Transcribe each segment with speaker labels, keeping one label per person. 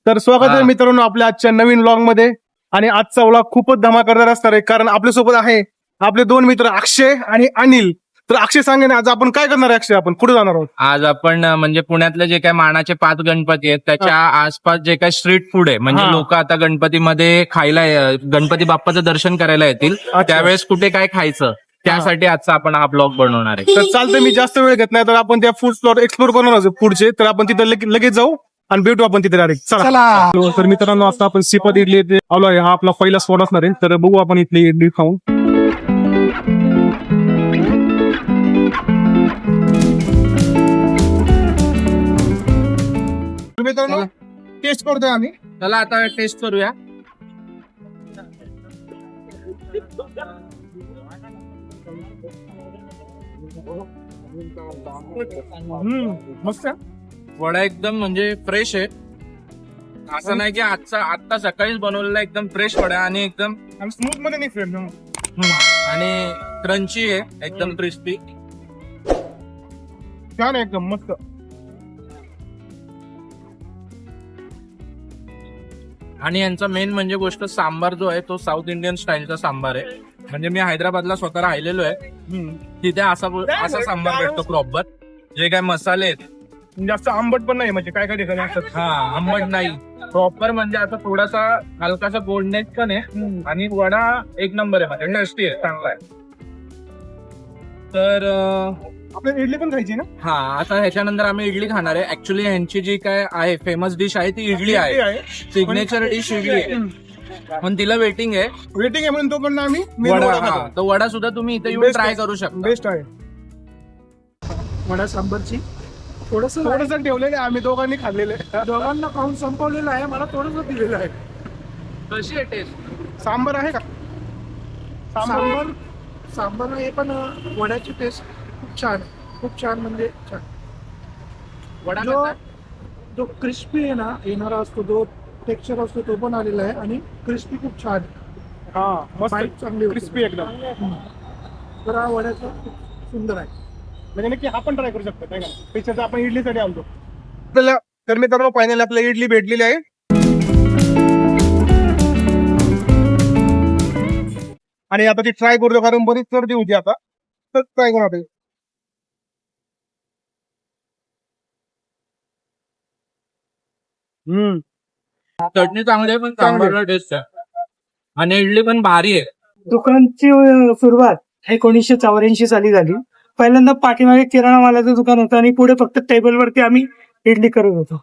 Speaker 1: तर स्वागत आहे मित्रांनो आपल्या आजच्या नवीन व्लॉग मध्ये. आणि आजचा व्लॉग खूपच धमाकेदार असणार आहे, कारण आपल्यासोबत आहे आपले दोन मित्र अक्षय आणि अनिल. तर अक्षय सांगे ना, आज आपण काय करणार आहे? अक्षय, आपण कुठे जाणार आहोत?
Speaker 2: आज आपण म्हणजे पुण्यातले जे काही मानाचे 5 गणपती आहेत त्याच्या आसपास जे काही स्ट्रीट फूड आहे, म्हणजे लोक आता गणपतीमध्ये खायला गणपती बाप्पाचं दर्शन करायला येतील, त्यावेळेस कुठे काय खायचं त्यासाठी आजचा आपण हा ब्लॉग बनवणार आहे.
Speaker 1: तर चालतं, मी जास्त वेळ घेत नाही, तर आपण त्या फूड स्पॉट एक्सप्लोर करणार आहोत पुढचे. तर आपण तिथे लगेच जाऊ आणि भेटू आपण तिथे डायरेक्ट. चला. तर मित्रांनो, आता आपण श्रीपाद इडली इथे आलो आहे. हा आपला पहिला स्पॉट असणार आहे, तर बघू आपण इथली इडली खाऊन. मित्रांनो, टेस्ट करतोय आम्ही.
Speaker 2: चला आता टेस्ट करूया.
Speaker 1: मस्त.
Speaker 2: वडा एकदम म्हणजे फ्रेश आहे, असं नाही की आता सकाळीच बनवलेला, एकदम फ्रेश वडा आणि एकदम
Speaker 1: स्मूथ मध्ये नाही फ्रेंड.
Speaker 2: आणि क्रंची आहे, एकदम क्रिस्पी.
Speaker 1: छान आहे, एकदम मस्त.
Speaker 2: आणि यांचा मेन म्हणजे गोष्ट सांबार जो आहे तो साऊथ इंडियन स्टाईलचा सांबार आहे. म्हणजे मी हैदराबादला स्वतः राहिलेलो आहे, तिथे असा सांबार भेटतो प्रॉपर. जे काय मसाले आहेत
Speaker 1: जास्त आंबट पण नाही, म्हणजे काय काय ठिकाणी असतात.
Speaker 2: हा, आंबट नाही, प्रॉपर म्हणजे आता थोडासा हलकासा गोडनेस पण आहे. आणि वडा एक नंबर आहे, म्हणजे टेस्टी आहे, चांगला आहे. तर
Speaker 1: आपल्याला इडली पण खायची ना?
Speaker 2: हा, आता ह्याच्यानंतर आम्ही इडली खाणार आहे. ऍक्च्युली यांची जी काय आहे फेमस डिश आहे ती इडली आहे, सिग्नेचर डिश इडली आहे, पण तिला वेटिंग आहे
Speaker 1: म्हणून तो पण आम्ही
Speaker 2: वडा. तो वडा सुद्धा तुम्ही इथे येऊन ट्राय करू शकता.
Speaker 1: बेस्ट आहे.
Speaker 3: वडा सांबरची थोडस
Speaker 1: ठेवलेले आम्ही दोघांनी खाल्लेले.
Speaker 3: दोघांना खाऊन संपवलेलं आहे, मला थोडस दिलेलं आहे.
Speaker 2: कशी आहे टेस्ट?
Speaker 1: सांबर आहे का?
Speaker 3: सांबर हे पण वड्याची टेस्ट खूप छान म्हणजे छान.
Speaker 2: वडा
Speaker 3: जो क्रिस्पी आहे ना येणारा असतो, जो टेक्स्चर असतो तो पण आलेला आहे आणि क्रिस्पी खूप छान.
Speaker 1: हा, मस्त.
Speaker 3: बाईट चांगली,
Speaker 1: क्रिस्पी एकदम.
Speaker 3: तर हा वड्याचा खूप सुंदर आहे.
Speaker 1: म्हणजे नक्की हा पण ट्राय करू शकतो, काय का? त्याच्यात आपण इडलीसाठी आलतो आपल्याला. तर मित्रांनो, फायनली आपल्याला इडली भेटलेली आहे. आणि आता ती ट्राय करतो, कारण बरीच सर्दी होती आता, तर ट्राय करू आता.
Speaker 2: चटणी चांगली आहे, पण सांबारला टेस्ट आहे. आणि इडली पण भारी आहे.
Speaker 4: दुकानची सुरुवात 1984 साली झाली. पहिल्यांदा पाठीमागे किराणा मालाचं दुकान होतं आणि पुढे फक्त टेबलवरती आम्ही इडली करत होतो.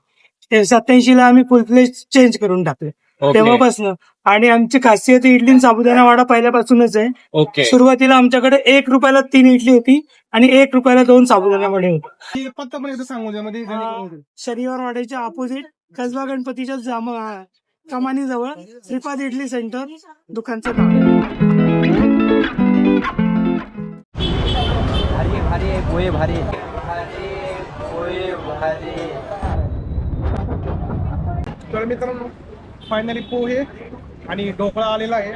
Speaker 4: 87 ला आम्ही फुल प्लेट चेंज करून टाकले तेव्हापासून. आणि आमची खासियत इडली साबुदाणा वडा पहिल्यापासूनच आहे.
Speaker 2: ओके.
Speaker 4: सुरुवातीला आमच्याकडे 1 रुपयाला 3 इडली होती आणि 1 रुपयाला 2 साबुदाणा वडे होते.
Speaker 1: पत्ता पण एकदा सांगू त्यामध्ये.
Speaker 4: शनिवार वाड्याच्या ऑपोजिट कसबा गणपतीच्या कमानीजवळ श्रीपाद इडली सेंटर दुकानचं नाव.
Speaker 1: तर मित्रांनो, फायनली पोहे आणि ढोकळा आलेला आहे.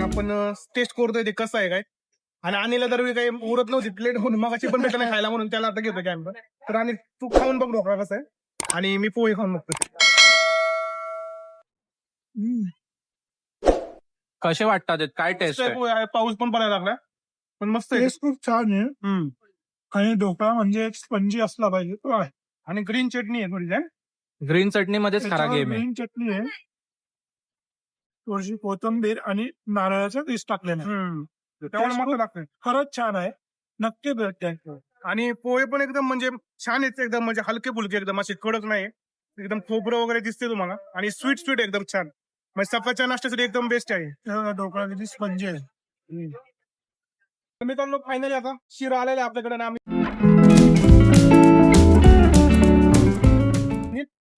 Speaker 1: आपण टेस्ट करतोय ते कसं आहे काय. आणि अनिला दरवेळी काही उरत नव्हती प्लेट म्हणून मगाची पण भेटला खायला, म्हणून त्याला आता घेतो कॅम्प. तर आणि तू खाऊन बघ ढोकळा कसा आहे, आणि मी पोहे खाऊन बघतो.
Speaker 2: कसे वाटतात? काय टेस्ट आहे?
Speaker 1: पोहे आहे, पाऊस पण पडायला लागला, पण मस्त आहे.
Speaker 3: टेस्ट खूप छान आहे. आणि ढोकळा म्हणजे एक स्पंजी असला पाहिजे तो आहे.
Speaker 1: आणि ग्रीन चटणी आहे थोडी.
Speaker 2: ग्रीन चटणी मध्येच खरा गेम आहे.
Speaker 3: ग्रीन चटणी आहे, थोडीशी कोथिंबीर आणि नारळाचा पीस टाकलेला आहे.
Speaker 1: त्यामुळे मस्त लागतंय.
Speaker 3: खरंच छान आहे, नक्की भेट द्या.
Speaker 1: आणि पोहे पण एकदम म्हणजे छान आहेत, एकदम म्हणजे हलके फुलके, एकदम असे कडक नाही, एकदम खोबरं वगैरे दिसते तुम्हाला. आणि स्वीट एकदम छान, म्हणजे सकाळच्या नाश्त्यासाठी एकदम बेस्ट आहे.
Speaker 3: ढोकळा किती स्पंजी आहे.
Speaker 1: तर मित्रांनो, फायनली आता शिरा आलेला आहे आपल्याकडे. आम्ही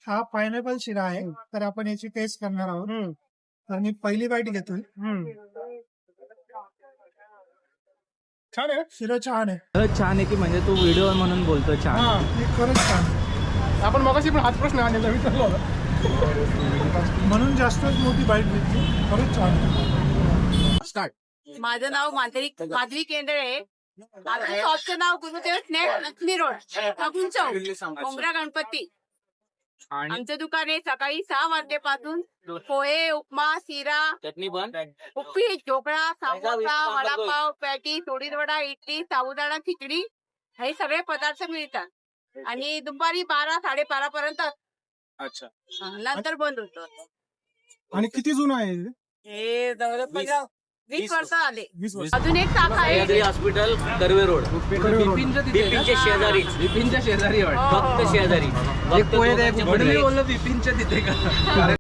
Speaker 3: हा पायनॅपल शिरा आहे, तर आपण याची टेस्ट करणार आहोत. आणि पहिली बाईट घेतोय.
Speaker 1: छान आहे,
Speaker 3: शिरा छान आहे.
Speaker 2: खरंच छान आहे की म्हणजे तू व्हिडिओ म्हणून बोलतो छान.
Speaker 3: हे खरंच छान.
Speaker 1: आपण मगाशी पण हाच प्रश्न आणलेला विचारला होता,
Speaker 3: म्हणून जास्तच मोठी बाईट घेतली. खरंच छान आहे.
Speaker 5: माझं नाव माधवी केंद्रे. माझं शॉपचं नाव गुरुदेव स्नॅक्स लक्ष्मी रोड अगुन चौक कोंबरा गणपती. आमचं दुकान आहे सकाळी 6 वाजल्यापासून पोहे, उपमा, शिरा, उपीट, ढोकळा, समोसा, वडापाव, पॅटी, सोडीर वडा, इडली, साबुदाणा खिचडी हे सगळे पदार्थ मिळतात आणि दुपारी 12-12:30 पर्यंत
Speaker 2: अच्छा.
Speaker 5: नंतर बंद होतं.
Speaker 1: आणि किती जुनं आहे
Speaker 5: हे जवळपास 20 वर्ष आले.
Speaker 1: 20 वर्ष.
Speaker 5: अजून एक शाखा आहे.
Speaker 6: सह्याद्री हॉस्पिटल कर्वे रोड बिपिनच्या शेजारी
Speaker 2: बिपिनच्या शेजारी
Speaker 6: फक्त शेजारी फक्त दोघांचे पुढे.
Speaker 2: बोललो बिपिनच्या तिथे का.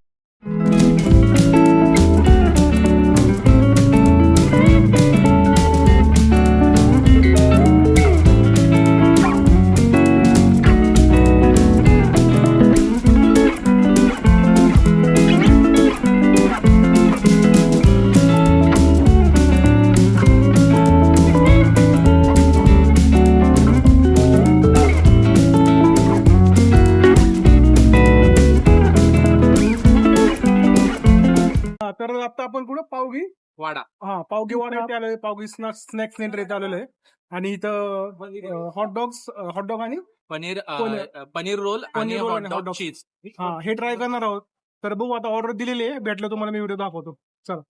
Speaker 1: तर आता आपण कुठं पावगी
Speaker 2: वाडा.
Speaker 1: पावगी वाडा इथे आलोय. पावगी स्नॅक्स सेंटर इथे आलेलो आहे आणि इथं हॉटडॉग आणि
Speaker 2: पनीर रोल आणि
Speaker 1: पनीर रोल आणि
Speaker 2: हॉट
Speaker 1: hot dog.
Speaker 2: चीज.
Speaker 1: हे ट्राय करणार आहोत. तर बघू आता ऑर्डर दिलेली आहे. भेटलं तुम्हाला मी व्हिडिओ दाखवतो. चला.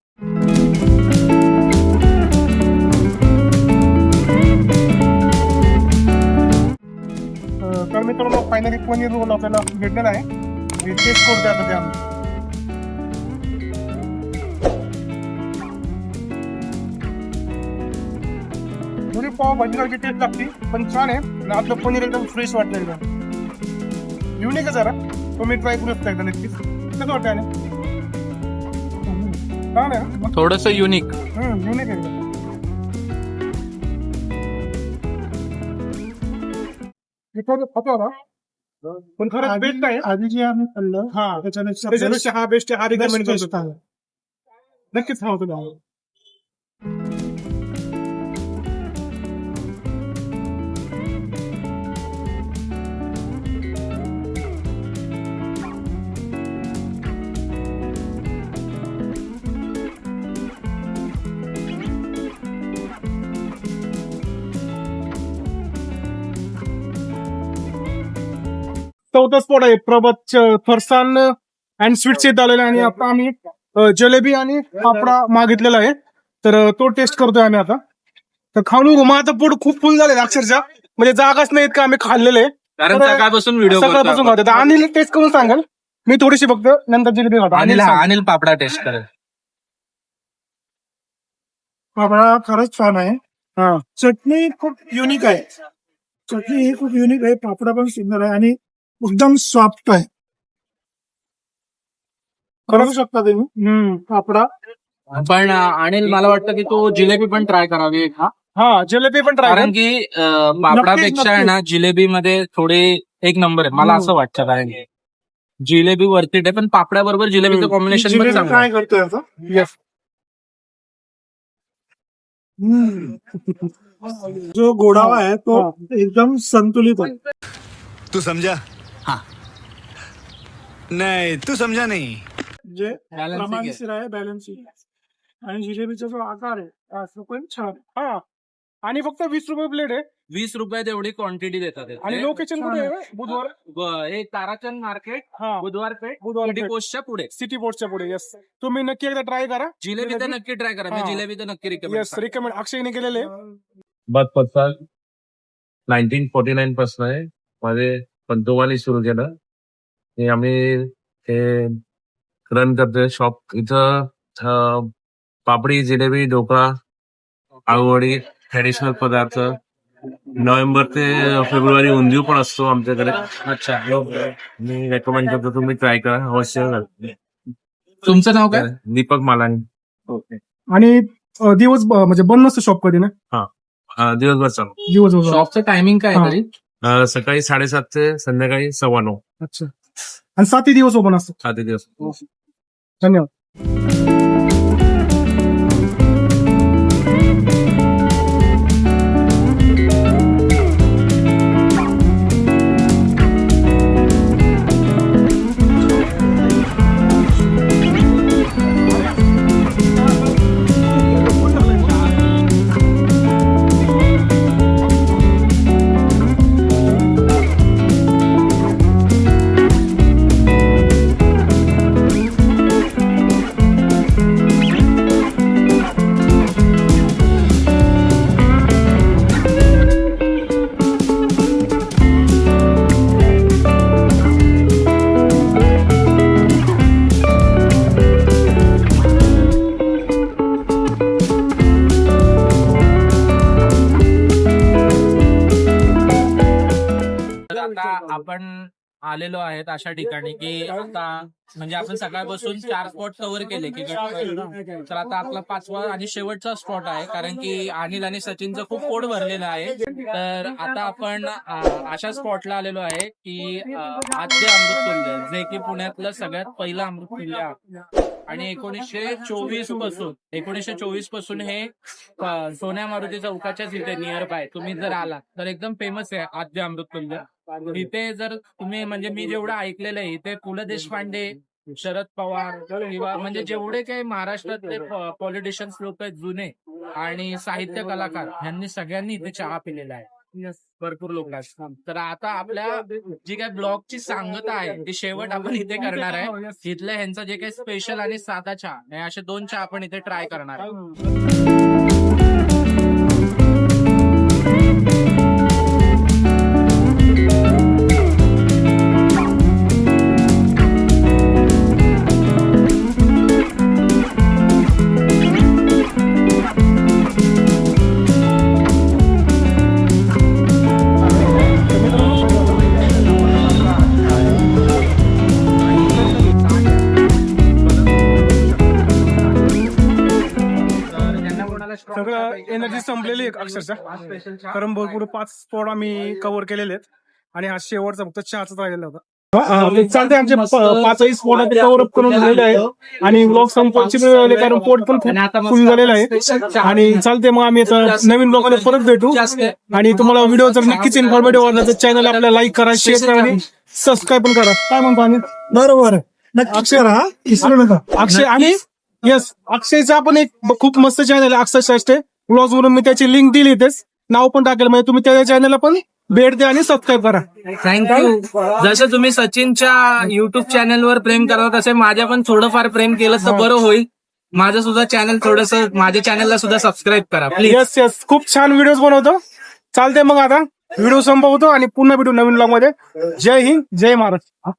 Speaker 1: तर मित्रांनो फायनली पनीर रोल आपल्याला भेटलेला आहे. टेस्ट करू द्या आता ते आम्ही. दोन्ही पाव भाजीसारखी टेस्ट लागते पण छान आहे आणि आपलं पनीर एकदम फ्रेश वाटलं एकदम युनिक आहे जरा. तुम्ही ट्राय करू शकता एकदा नक्कीच. कसं वाटतं आणि छान आहे ना?
Speaker 2: थोडस युनिक.
Speaker 1: युनिक आहे एकदम. पण खरंच बेस्ट आहे.
Speaker 3: आधी जे आम्ही खाल्लं
Speaker 1: त्याच्यापेक्षा हा बेस्ट आहे. हा रिकमेंड करतो. नक्कीच खावा तुम्ही. चौथा स्पॉट आहे प्रभात फरसान अँड स्वीट्स येत आलेला आहे आणि आता आम्ही जलेबी आणि फाफडा मागितलेला आहे. तर तो टेस्ट करतोय आम्ही आता. तर खाऊन बघू. मग आता पोट खूप फुल झाले अक्षरशः म्हणजे जागाच नाहीत का आम्ही खाल्लेले.
Speaker 2: कारण
Speaker 1: तर
Speaker 2: सकाळपासून व्हिडिओ
Speaker 1: सकाळपासून खातो. अनिल टेस्ट करून सांगाल. मी थोडीशी फक्त नंतर जिलेबी खातो.
Speaker 2: अनिल पापडा टेस्ट करेल.
Speaker 3: पापडा खरंच छान आहे. चटणी खूप युनिक आहे. चटणी ही खूप युनिक आहे. पापडा पण सुंदर आहे आणि एकदम सॉफ्ट आहे. करू शकता तुम्ही पापडा.
Speaker 2: पण अनिल मला वाटतं की तो जिलेबी पण ट्राय करावी.
Speaker 1: जिलेबी पण ट्राय
Speaker 2: कारण की पापडापेक्षा आहे ना जिलेबी मध्ये थोडे एक नंबर आहे मला असं वाटतं. कारण की जिलेबी वरती आहे पण पापड्याबरोबर जिलेबीचं कॉम्बिनेशन पण चांगलं
Speaker 3: काय करतोय आता.
Speaker 1: येस.
Speaker 3: जो गोडावा आहे तो एकदम संतुलित आहे.
Speaker 7: तू समझा? हाँ. नहीं तू समझा नहीं.
Speaker 3: जे प्रमाणशीर आहे, बॅलन्सिंग आहे आणि जिलेबीचा जो आकार आहे तो पण छान.
Speaker 1: आणि फक्त 20 रुपये प्लेट आहे.
Speaker 2: 20 रुपयात एवढी क्वांटिटी देतात ते.
Speaker 1: आणि लोकेशन कुठे आहे? बुधवार
Speaker 2: हे ताराचंद मार्केट बुधवार पेठ
Speaker 1: पेठ.
Speaker 2: पोस्टच्या पुढे
Speaker 1: सिटी पोर्टच्या पुढे. येस. तुम्ही नक्की एकदा ट्राय करा.
Speaker 2: जिलेबी तर नक्की ट्राय करा. मी जिलेबी तर नक्की
Speaker 1: येस रिकमेंड अक्षयने केलेले.
Speaker 8: बदपत्ता 1949 पासून आहे. माझे पंतोबांनी सुरू केलं. हे आम्ही हे रन करतोय शॉप. इथं पापडी, जिलेबी, ढोकळा, आळूवडी, ट्रॅडिशनल पदार्थ. नोव्हेंबर ते फेब्रुवारी उंदीव पण असतो आमच्याकडे.
Speaker 2: अच्छा.
Speaker 8: मी रेकमेंड करतो तुम्ही ट्राय करा अवश्य.
Speaker 2: तुमचं नाव काय?
Speaker 8: दीपक मालानी.
Speaker 1: आणि दिवस म्हणजे बंद नसतं शॉप कधी ना.
Speaker 8: दिवसभर चालू.
Speaker 1: दिवसभर.
Speaker 2: शॉपचं टायमिंग काय तरी?
Speaker 8: सकाळी 7:30 ते संध्याकाळी 9:15.
Speaker 1: अच्छा. आणि 7 दिवस ओपन असतो.
Speaker 8: 7 दिवस.
Speaker 1: धन्यवाद.
Speaker 2: आपण आलेलो आहेत अशा ठिकाणी की आता म्हणजे आपण सकाळपासून 4 स्पॉट कव्हर केले की तर आता आपला 5वा आणि शेवटचा स्पॉट आहे, कारण की अनिल आणि सचिनचं खूप पोट भरलेलं आहे. तर आता आपण अशा स्पॉटला आलेलो आहे की आद्य अमृततुल्य, जे की पुण्यातलं सगळ्यात पहिलं अमृततुल्य आहे. आणि 1924 पासून हे सोन्या मारुती चौकाच्या तिथे नियर बाय तुम्ही जर आलात तर एकदम फेमस आहे आद्य अमृततुल्य. इथे जर तुम्ही म्हणजे मी जेवढं ऐकलेलं आहे इथे पु ल देशपांडे, शरद पवार किंवा म्हणजे जेवढे काही महाराष्ट्रातले पॉलिटिशियन्स लोक आहेत जुने आणि साहित्य कलाकार यांनी सगळ्यांनी इथे चहा पिलेला आहे. भरपूर लोक आहेत. तर आता आपल्या जी काही ब्लॉगची सांगता आहे ती शेवट आपण इथे करणार आहे. इथलं ह्यांचं जे काही स्पेशल आणि साधा चहा हे असे 2 चहा आपण इथे ट्राय करणार आहे.
Speaker 1: सगळं एनर्जी संपलेली आहे अक्षरशः, कारण भरपूर 5 स्पॉट आम्ही कव्हर केलेले आहेत आणि हा शेवटचा फक्त चहाच राहिलेला होता. चालते आमचे 5ही स्पॉट कव्हर अप करून झालेले आहे आणि ब्लॉग संपवायची वेळ आली, कारण पोट पण खूप फुल झालेलं आहे. आणि चालते मग आम्ही आता नवीन ब्लॉगमध्ये परत भेटू. आणि तुम्हाला व्हिडिओ जर नक्कीच इन्फॉर्मेटिव्ह वाटला तर चॅनल आपल्याला लाईक करा, शेअर करा आणि सबस्क्राईब पण करा. काय म्हणतो आम्ही?
Speaker 3: बरोबर नक्की करा, विसरू नका.
Speaker 1: अक्षय आणि येस अक्षयचा आपण एक खूप मस्त चॅनल आहे अक्षय शास्त्रे ब्लॉग्स वरून, मी त्याची लिंक दिली इथेच, नाव पण टाकेल, म्हणजे तुम्ही त्या चॅनलला पण भेट द्या आणि सबस्क्राईब करा.
Speaker 2: थँक्यू. जसं तुम्ही सचिनच्या युट्यूब चॅनलवर प्रेम करता तसे माझ्या पण थोडंफार प्रेम केलं तर बरं होईल. माझं सुद्धा चॅनल थोडंसं माझ्या चॅनलला सुद्धा सबस्क्राईब करा प्लीज.
Speaker 1: येस येस खूप छान व्हिडिओज बनवतो. चालते मग आता व्हिडिओ संपवतो आणि पुन्हा भेटू नवीन ब्लॉग मध्ये. जय हिंद, जय महाराष्ट्र.